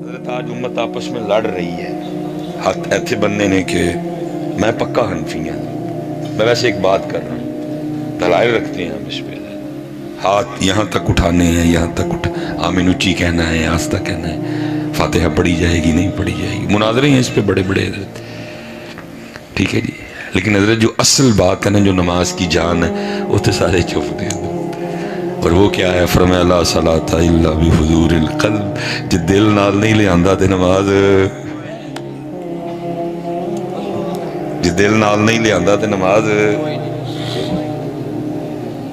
حضرت آج امت آپس میں لڑ رہی ہے، ہاتھ ایتھے بننے نے کہ میں پکا حنفی ہوں، میں ویسے ایک بات کر رہا ہوں، دلائل رکھتے ہیں ہم اس پہ، ہاتھ یہاں تک اٹھانے ہیں، یہاں تک آمین اچی کہنا ہے، آستہ کہنا ہے، فاتحہ پڑھی جائے گی نہیں پڑھی جائے گی، مناظرے ہیں اس پہ بڑے بڑے حضرت، ٹھیک ہے جی، لیکن حضرت جو اصل بات ہے نا، جو نماز کی جان ہے، وہ تو سارے چپ دے دو، اور وہ کیا ہے؟ فرمایا لا صلاۃ الا بحضور القلب، جو دل نال نہیں لے آندا تے نماز، جو دل نال نہیں لے آندا تے نماز،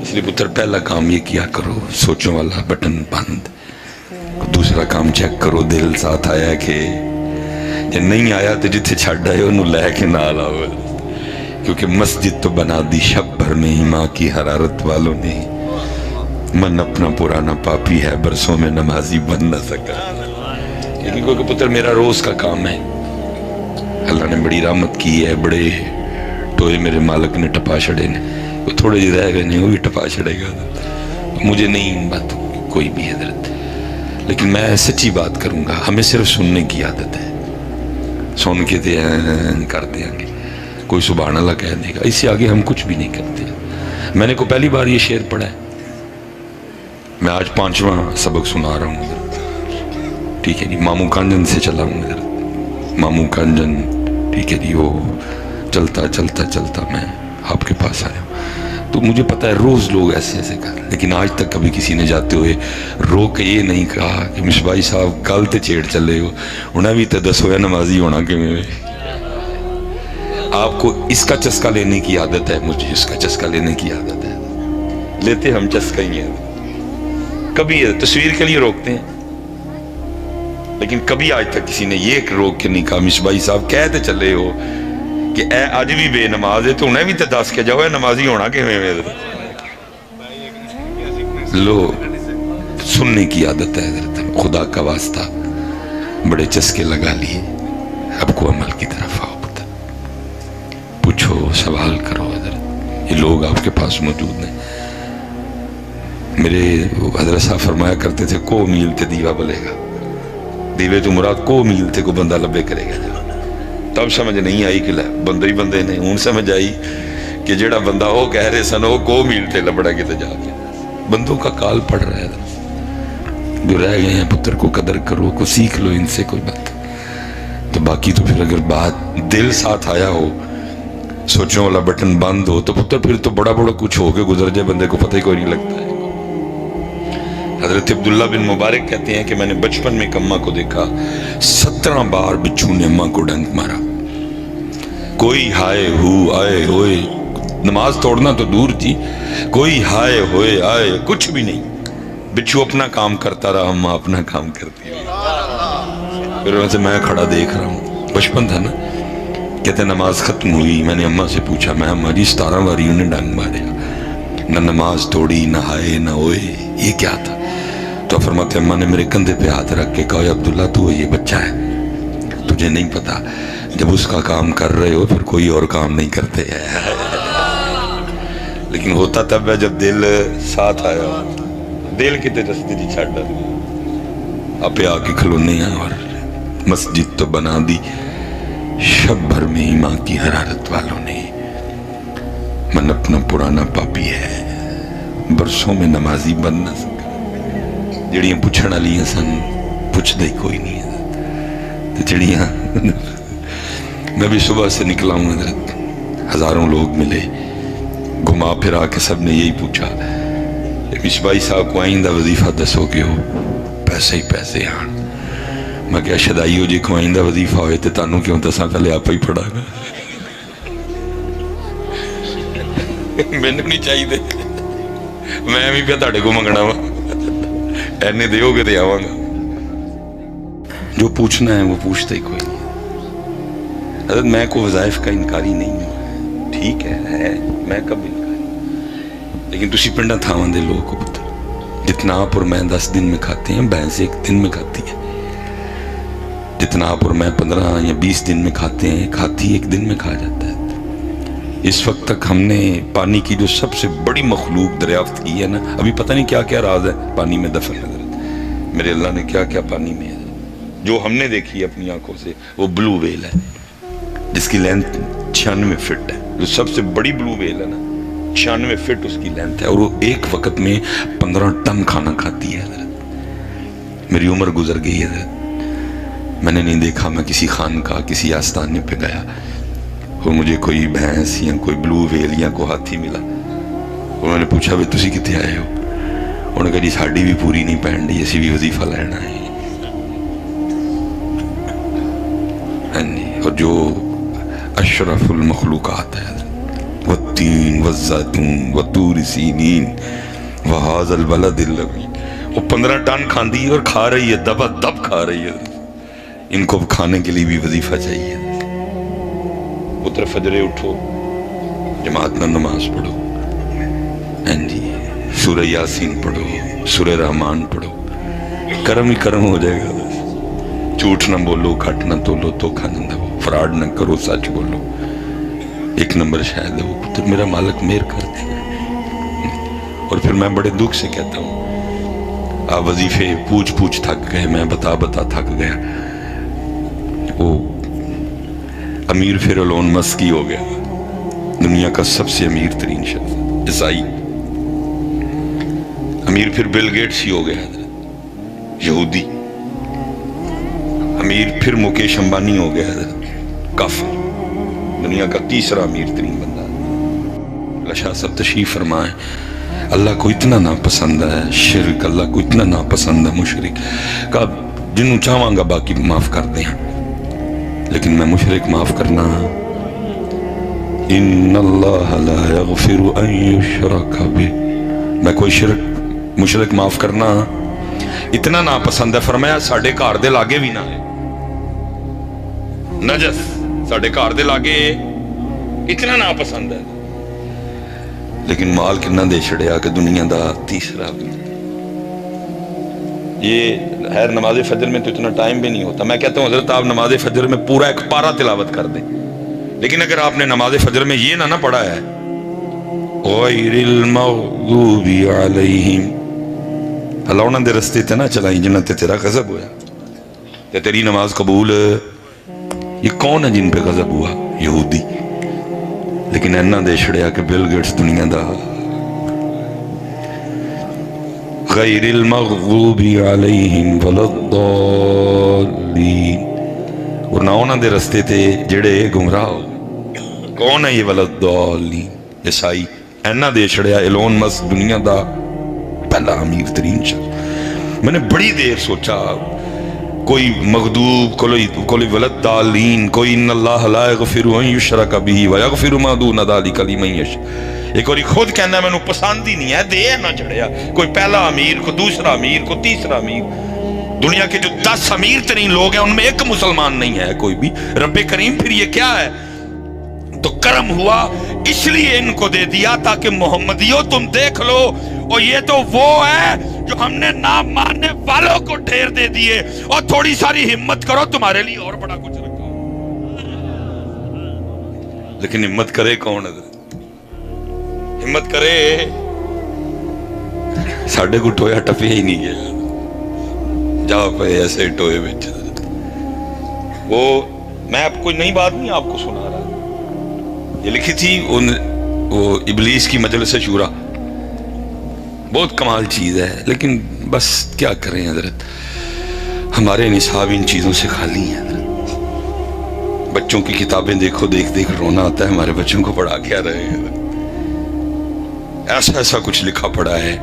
اس لیے پتر پہلا کام یہ کیا کرو، سوچوں والا بٹن بند، دوسرا کام چیک کرو دل ساتھ آیا کہ جب نہیں آیا تو جتھے چھڈ آئے انہوں لے کے نال آؤ، کیونکہ مسجد تو بنا دی شب بھر میں ہی ماں کی حرارت والوں نے، من اپنا پرانا پاپی ہے برسوں میں نمازی بن نہ سکا، لیکن کیونکہ پتر میرا روز کا کام ہے، اللہ نے بڑی رحمت کی ہے، بڑے ٹوئے میرے مالک نے ٹپا چھڑے نے، وہ تھوڑے جی رہ گئے نہیں، وہ بھی ٹپا چھڑے گا، مجھے نہیں بات کوئی بھی حضرت، لیکن میں سچی بات کروں گا، ہمیں صرف سننے کی عادت ہے، سن کے دے کر دیں گے، کوئی سبحان اللہ کہہ دے گا، اس سے آگے ہم کچھ بھی نہیں کرتے۔ میں نے کو پہلی بار یہ شعر پڑھا ہے، میں آج 5واں سبق سنا رہا ہوں حضرت، ٹھیک ہے جی، ماموں کانجن سے چلا ہوں حضرت، ماموں کانجن، ٹھیک ہے جی، وہ چلتا چلتا چلتا میں آپ کے پاس آیا ہوں، تو مجھے پتا ہے روز لوگ ایسے ایسے کر، لیکن آج تک کبھی کسی نے جاتے ہوئے رو کے یہ نہیں کہا کہ مصباحی صاحب کل تے چھیڑ چلے ہو، انہیں بھی تے دسو ہے نمازی ہونا کہ میں، آپ کو اس کا چسکا لینے کی عادت ہے، مجھے اس کا چسکا لینے کی عادت ہے، لیتے ہم چسکا ہی ہیں، کبھی تصویر کے لیے روکتے ہیں، لیکن کبھی آج تک کسی نے یہ روک کے نہیں کہا مصباحی صاحب کہتے چلے ہو کہ اے آج بھی بے نماز ہے تو انہیں بھی تے دس کے جاؤ ہے نمازی ہونا کہ میں، لو سننے کی عادت ہے حضرت، خدا کا واسطہ بڑے چسکے لگا لیے، اب کو عمل کی طرف آؤ، پوچھو سوال کرو حضرت، یہ لوگ آپ کے پاس موجود ہیں، میرے حضرت صاحب فرمایا کرتے تھے کو میل تے دیوا بلے گا، دیوے تو مراد کو میل تے کو بندہ لبے کرے گا، تب سمجھ نہیں آئی کہ بندے ہی بندے نے، ہون سمجھ آئی کہ جڑا بندہ ہو کہہ رہے سن وہ کو میل تے لبڑا کے جا کے، بندوں کا کال پڑ رہا ہے، جو رہ گئے ہیں پتر کو قدر کرو، کو سیکھ لو ان سے کوئی بات، تو باقی تو پھر اگر بات دل ساتھ آیا ہو، سوچوں والا بٹن بند ہو، تو پتر پھر تو بڑا بڑا کچھ ہو کے گزر جائے بندے کو پتہ ہی کوئی نہیں لگتا ہے۔ حضرت عبداللہ بن مبارک کہتے ہیں کہ میں نے بچپن میں ایک اماں کو دیکھا 17 بار بچھو نے اماں کو ڈنک مارا، کوئی ہائے ہو آئے ہوئے، نماز توڑنا تو دور تھی، کوئی ہائے ہوئے آئے کچھ بھی نہیں، بچھو اپنا کام کرتا رہا، اماں اپنا کام کرتی رہی، پھر ویسے میں کھڑا دیکھ رہا ہوں، بچپن تھا نا، کہتے نماز ختم ہوئی، میں نے اماں سے پوچھا، میں اماں جی 17 باری انہیں ڈنگ مارے، نہ نماز توڑی نہ ہائے نہ ہوئے، یہ کیا تھا؟ تو فرماتے اماں نے میرے کندھے پہ ہاتھ رکھ کے کہا عبداللہ تو یہ بچہ ہے، تجھے نہیں پتا جب اس کا کام کر رہے ہو پھر کوئی اور کام نہیں کرتے ہیں، لیکن ہوتا تب ہے جب دل ساتھ آیا، دل کتے رستے دی چھڑ آپ آ کے کھلونے ہیں، اور مسجد تو بنا دی شب بھر میں ہی ماں کی حرارت والوں نے، من اپنا پرانا پاپی ہے برسوں میں نمازی بن نہ سکا، جڑیاں پوچھن والیاں سن پوچھ دے کوئی نہیں ہے، تو جڑیاں میں بھی صبح سے نکلا ہوں حضرت، ہزاروں لوگ ملے، گھما پھرا کے سب نے یہی پوچھا مصباحی صاحب کو آئندہ وظیفہ دسو گے ہو، پیسے ہی پیسے آن، میں کیا شدائی ہو جی کو آئندہ وظیفہ ہوئے تو تانوں کیوں دساں پہلے آپ ہی پڑھا گا، میں نے نہیں چاہیے دے، میں بھی پہ تاڑے کو منگنا وا، اینے دیو گے دے آواں گا، جو پوچھنا ہے وہ پوچھتا ہی کوئی نہیں، حضرت میں کو وظائف کا انکاری نہیں ہوں، ٹھیک ہے میں کب انکاری، لیکن تسی پنڈا تھاواں دے لوگ کو پتہ، جتنا آپ اور میں 10 دن میں کھاتے ہیں بھینس 1 دن میں کھاتی ہے، جتنا آپ اور میں 15 یا 20 دن میں کھاتے ہیں کھاتی 1 دن میں کھا جاتا ہے۔ اس وقت تک ہم نے پانی کی جو سب سے بڑی مخلوق دریافت کی ہے نا، ابھی پتہ نہیں کیا کیا راز ہے پانی میں دفن، حضرت میرے اللہ نے کیا کیا پانی میں ہے، جو ہم نے دیکھی اپنی آنکھوں سے وہ بلو ویل ہے جس کی لینتھ 96 فٹ ہے. جو سب سے بڑی بلو ویل ہے نا 96 فٹ اس کی لینتھ ہے, اور وہ ایک وقت میں 15 ٹن کھانا کھاتی ہے حضرت. میری عمر گزر گئی ہے حضرت, میں نے نہیں دیکھا میں کسی خان کا کسی آستانے پہ گیا اور مجھے کوئی بھینس یا کوئی بلو ویل یا کوئی ہاتھی ملا اور میں نے پوچھا بھائی تسی کتے آئے ہو, انہوں نے کہا جی ساڑی بھی پوری نہیں پہن رہی, اسی بھی وظیفہ لینا ہے. ہاں جی, اور جو اشرف المخلوقات ہے والتین والزیتون وطور سینین وہذا البلد الامین, وہ 15 ٹن کھاندی ہے اور کھا رہی ہے, دبا دب کھا رہی ہے. ان کو کھانے کے لیے بھی وظیفہ چاہیے. پتر فجرے اٹھو, جماعت میں نماز پڑھو, ہاں جی سورہ یاسین پڑھو, سورہ رحمان پڑھو, کرم ہی کرم ہو جائے گا. جھوٹ نہ بولو, کھٹ نہ تولو, دھوکہ نہ دو, فراڈ نہ کرو, سچ بولو. ایک نمبر شاید ہے وہ پتر میرا مالک مہر کر دے گا. اور پھر میں بڑے دکھ سے کہتا ہوں آپ وظیفے پوچھ پوچھ تھک گئے, میں بتا بتا تھک گیا. وہ امیر پھر ایلون مسک ہی ہو گیا, دنیا کا سب سے امیر ترین شخص عیسائی. امیر پھر بل گیٹس ہی ہو گیا حضرت, یہودی. امیر پھر مکیش امبانی ہو گیا حضرت, کافر. دنیا کا تیسرا امیر ترین بندہ. اللہ شاہ صاحب تشریف فرمائیں. اللہ کو اتنا ناپسند ہے شرک, اللہ کو اتنا ناپسند ہے مشرک کا جنہوں چاہواں گا باقی معاف کر دیں, لیکن میں مشرک معاف کرنا. ان اللہ لا یغفر ان یشرک بہ, میں کوئی شرک مشرک معاف کرنا اتنا ناپسند ہے. فرمایا ساڈے گھر دے لاگے بھی نہ ہے نجس, ساڈے گھر دے لاگے اتنا ناپسند ہے. لیکن مال کنا دے چھڑیا کہ دنیا دا تیسرا بھی. یہ خیر نماز فجر میں تو اتنا ٹائم بھی نہیں ہوتا. میں کہتا ہوں حضرت آپ نماز فجر میں پورا ایک پارہ تلاوت کر دیں, لیکن اگر آپ نے نماز فجر میں یہ نہ پڑھا ہے غیر المغضوب علیہم, اللہ انہوں دے رستے تے نہ چلائیں جنہاں تے تیرا غضب ہوا تے تیری نماز قبول. یہ کون ہے جن پہ غضب ہوا؟ یہودی. لیکن اینا دے چھڑیا کہ بل گیٹس دنیا دا غیر المغضوب علیہم ولا الضالین, اور نہ انہاں دے رستے تے جڑے گمراہ ہو. کون ہے یہ ولا الضالین؟ عیسائی. اینا دے چھڑیا ایلون مسک دنیا دا پہلا امیر ترین شخص. میں نے بڑی دیر سوچا کوئی مغضوب, کوئی ولد دالین, کوئی ان اللہ لا یغفر ان یشرک بہ ویغفر ما دون ذلک لمن یشاء. ایک اور خود کہنا میں نے پسند ہی نہیں ہے, دے نہ چڑھیا. کوئی پہلا امیر, کوئی دوسرا امیر, کوئی تیسرا امیر. دنیا کے جو 10 امیر ترین لوگ ہیں ان میں ایک مسلمان نہیں ہے کوئی بھی. رب کریم پھر یہ کیا ہے؟ تو کرم ہوا اس لیے ان کو دے دیا تاکہ محمدیوں تم دیکھ لو, اور یہ تو وہ ہے جو ہم نے نہ ماننے والوں کو ڈھیر دے دیے, اور تھوڑی ساری ہمت کرو تمہارے لیے اور بڑا کچھ رکھا. لیکن ہمت کرے کون ہے؟ ہمت کرے ساڑھے کو ٹویا ٹپیا ہی نہیں گیا, جا پہ ایسے ٹوئے بچ. وہ میں آپ کو نئی بات نہیں آپ کو سنا رہا, یہ لکھی تھی وہ ابلیس کی مجلس شورا. بہت کمال چیز ہے, لیکن بس کیا کریں حضرت, ہمارے نصاب ان چیزوں سے خالی ہیں حضرت. بچوں کی کتابیں دیکھو, دیکھ دیکھ رونا آتا ہے. ہمارے بچوں کو پڑھا کیا رہے ہیں؟ ایسا ایسا کچھ لکھا پڑا ہے,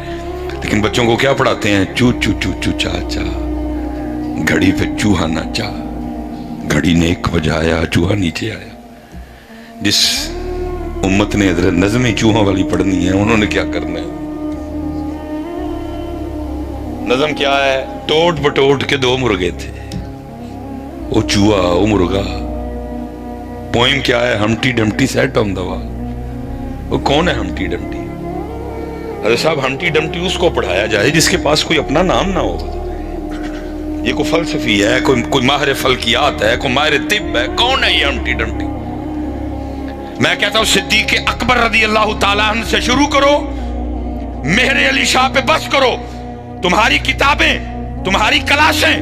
لیکن بچوں کو کیا پڑھاتے ہیں؟ چو چو چو چو چا چا, گھڑی پہ چوہا ناچا, گھڑی نے 1 بجایا, چوہا نیچے آیا. جس امت نے حضرت نظمیں چوہوں والی پڑھنی ہے, انہوں نے کیا کرنا ہے؟ نظم کیا ہے؟ ٹوٹ بٹوٹ کے 2 مرغے تھے, وہ چوہا وہ مرغا. پوئم کیا ہے؟ ہمٹی ڈمٹی سیٹ آن دا وال. وہ کون ہے ہمٹی ڈمٹی؟ حضرت صاحب ہمٹی ڈمٹی اس کو پڑھایا جائے جس کے پاس کوئی اپنا نام نہ ہو. یہ کوئی فلسفی ہے, کوئی ماہر فلکیات ہے, کوئی ماہر طب ہے؟ کون ہے یہ ہمٹی ڈمٹی؟ میں کہتا ہوں صدیق اکبر رضی اللہ تعالیٰ عنہ سے شروع کرو, مہر علی شاہ پہ بس کرو. تمہاری کتابیں, تمہاری کلاسیں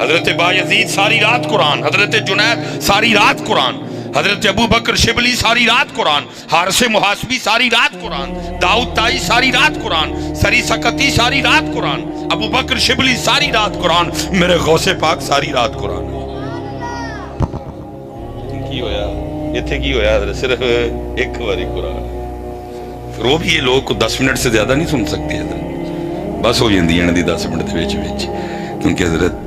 حضرت بایزید ساری رات قرآن، حضرت جنید ساری رات قرآن، حضرت ابو بکر شبلی ساری رات قرآن، حارث محاسبی ساری رات قرآن، داؤد تائی ساری رات قرآن، سری سکتی ساری رات قرآن، ابو بکر شبلی ساری رات قرآن، میرے غوث پاک ساری رات قرآن۔ کی ہویا اتھے کی ہویا حضرت صرف ایک باری قرآن، پھر وہ بھی یہ لوگ کو 10 منٹ سے زیادہ نہیں سن سکتے حضرت، بس ہو جاندی ہے 10 منٹ دے وچ کیونکہ حضرت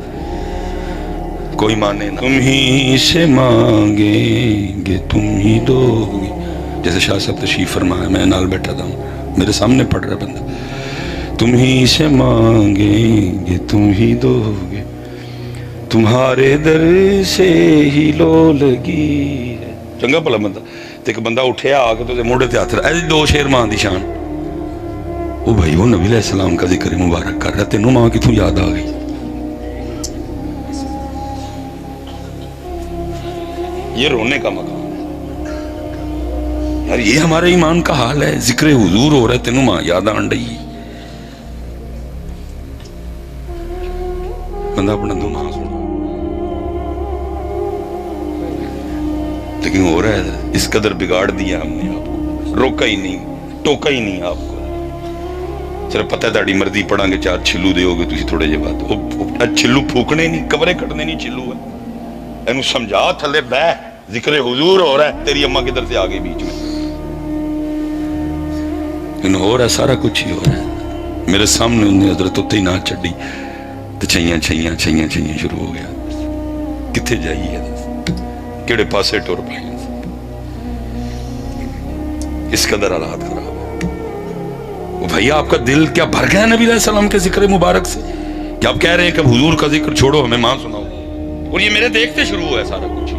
کوئی مانے نہ، تم ہی سے مانگیں گے تم ہی دو گے، جیسے شاہ صاحب تشریف فرمایا، میں نال بیٹھا تھا میرے سامنے پڑھ رہا بندہ، تم ہی سے مانگیں گے تم ہی دو گے، تمہارے در سے ہی لو لگی ہے، چنگا بھلا بندہ تے ایک بندہ اٹھیا آ کے تو موڑے تے ہاتھ رہا ایسے 2 شیر ماں دی شان، وہ بھائی وہ نبی علیہ السلام کا ذکر مبارک کر رہا، تینوں ماں کتوں یاد آ گئی؟ یہ رونے کا مقام ہے یار، یہ ہمارے ایمان کا حال ہے، ذکر حضور ہو رہا ہے تینوں ماں یاد آن رہی، بندہ اپنا دو ماں سنا، لیکن ہو رہا ہے اس قدر بگاڑ دیا ہم نے آپ کو، روکا ہی نہیں ٹوکا ہی نہیں آپ کو، صرف پتہ ہے تاڑی مرضی پڑھاں گے 4 چھلو دے ہوگے تسی تھوڑے جے بات، چھلو پھوکنے نہیں کورے کٹنے نہیں چھلو ہے، اینو سمجھا تھلے بہ ذکر حضور ہو رہا ہے، تیری اماں کدھر سے آگے بیچ میں، لیکن ہو رہا ہے سارا کچھ ہی ہو رہا ہے، میرے سامنے انہیں حضرت ہوتے ہی نہ چڑھی تو چھیاں چھیاں چھیاں چھیاں شروع ہو گیا، کتھے جائیے کیڑے پاسے ٹور پائیں، اس قدر حالات خراب ہے۔ وہ بھائی آپ کا دل کیا بھر گیا نبی علیہ السلام کے ذکر مبارک سے کہ آپ کہہ رہے ہیں کہ حضور کا ذکر چھوڑو ہمیں ماں سناؤ، اور یہ میرے دیکھتے شروع ہوا ہے سارا کچھ۔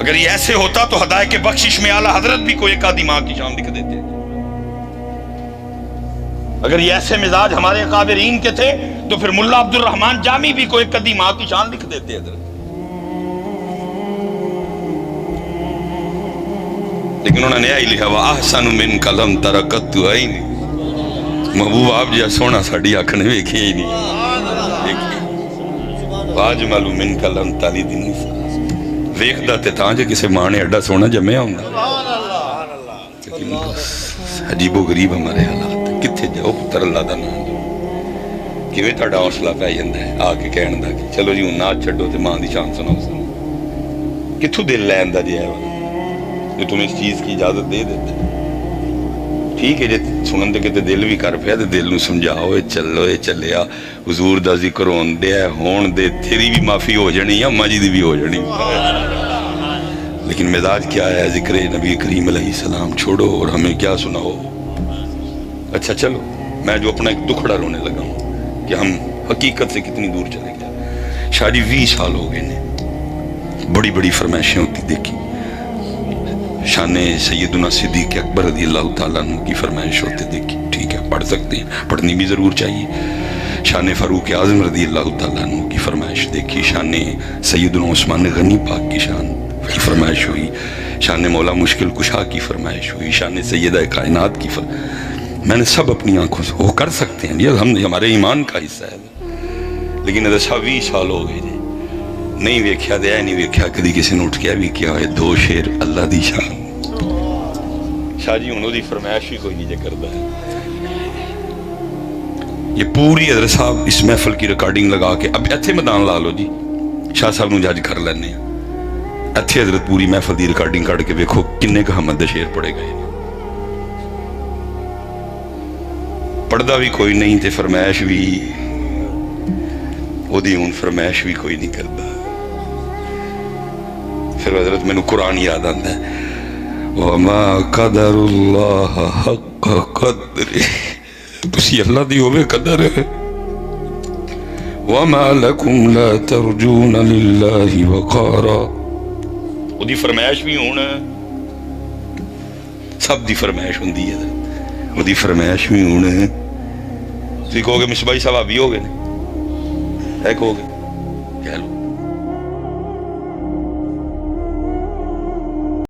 اگر یہ ایسے ہوتا تو ہدایت کے بخشش میں اعلیٰ حضرت بھی کوئی ایک آدھی ماں کی شان لکھ دیتے، اگر یہ ایسے مزاج ہمارے اکابرین کے تھے تو پھر ملا عبد الرحمن جامی بھی کوئی ایک آدھی ماں کی شان لکھ دیتے حضرت، لیکن انہوں نے لکھا وَأَحْسَنُ مِنْكَ لَمْ تَرَكَتُّ عَيْنِي، محبوب آپ جا سونا ساڑی آنکھ نے ویکھے ہی نہیں، وَأَجْمَلُ مِنْكَ لَمْ تَلِدِ النِّسَاءُ، ویکھدا تے تاں جے کسے ماں نے اڈا سونا جمعیا ہوندا، لیکن عجیب و غریب ہمارے حالات، کتھے جاؤ پتر اللہ دا نام دو، کیویں تہاڈا حوصلہ پہ جاندا ہے آ کے کہن دا کہ چلو جی ہن نہ چھڈو تے ماں دی شان سناؤ، کتھوں دل لیندا جی ہے جو تمہیں اس چیز کی اجازت دے دیتے، ٹھیک ہے جی سنن دے کتے دل بھی کر پیا تے دل نو سمجھاؤ چلو چلیا حضور دا ذکر ہون دے ہون دے، تیری بھی معافی ہو جانی ہے اماں جی دی بھی ہو جانی، لیکن مزاج کیا ہے ذکر نبی کریم علیہ السلام چھوڑو اور ہمیں کیا سناؤ۔ اچھا چلو میں جو اپنا ایک دکھڑا رونے لگا ہوں کہ ہم حقیقت سے کتنی دور چلے گئے، شادی 20 سال ہو گئے نے، بڑی بڑی فرمائشیں ہوتی دیکھی، شان سیدنا صدیق اکبر رضی اللہ تعالیٰ عنہ کی فرمائش ہوتے دیکھی، ٹھیک ہے پڑھ سکتے ہیں، پڑھنی بھی ضرور چاہیے، شان فاروق اعظم رضی اللہ تعالیٰ عنہ کی فرمائش دیکھی، شان سیدنا عثمان غنی پاک کی شان کی فرمائش ہوئی، شان مولا مشکل کشا کی فرمائش ہوئی، شان سیدہ کائنات کی فرمائش، میں نے سب اپنی آنکھوں سے وہ کر سکتے ہیں یہ ہمارے ایمان کا حصہ ہے، لیکن ایسا 20 سال ہو گئے نہیں ویکھیا دیا نہیں ویکھیا کدی کسی نے اٹھ کیا بھی کیا ہے 2 شیر اللہ دی شان، شاہ جی انہوں دی فرمائش بھی کوئی نہیں کرتا ہے، یہ پوری حضرت صاحب اس محفل کی ریکارڈنگ لگا کے اب ایتھے میدان لا لو جی شاہ صاحب نو جج کر لینے ہیں، ایتھے حضرت پوری محفل دی ریکارڈنگ کر کے ویکھو کنے کا حمد شیر پڑے گئے، پڑھدا بھی کوئی نہیں تے فرمائش بھی وہ دی ہون فرمائش بھی کوئی نہیں کرتا، پھر حضرت میں نے قرآن یاد آتا ہے وَمَا قَدَرُ اللَّهَ حَقَّ قَدْرِ، تسی اللہ دی ہوئے قدر ہے، وَمَا لَكُمْ لَا تَرْجُونَ لِلَّهِ وَقَارًا، وہ دی فرمائش بھی ہون سب دی فرمائش ہون دی ہے، وہ دی فرمائش بھی ہون تھی کہو گے مصباحی صاحب بھی ہو گئے ہے کہو گے کہہ لو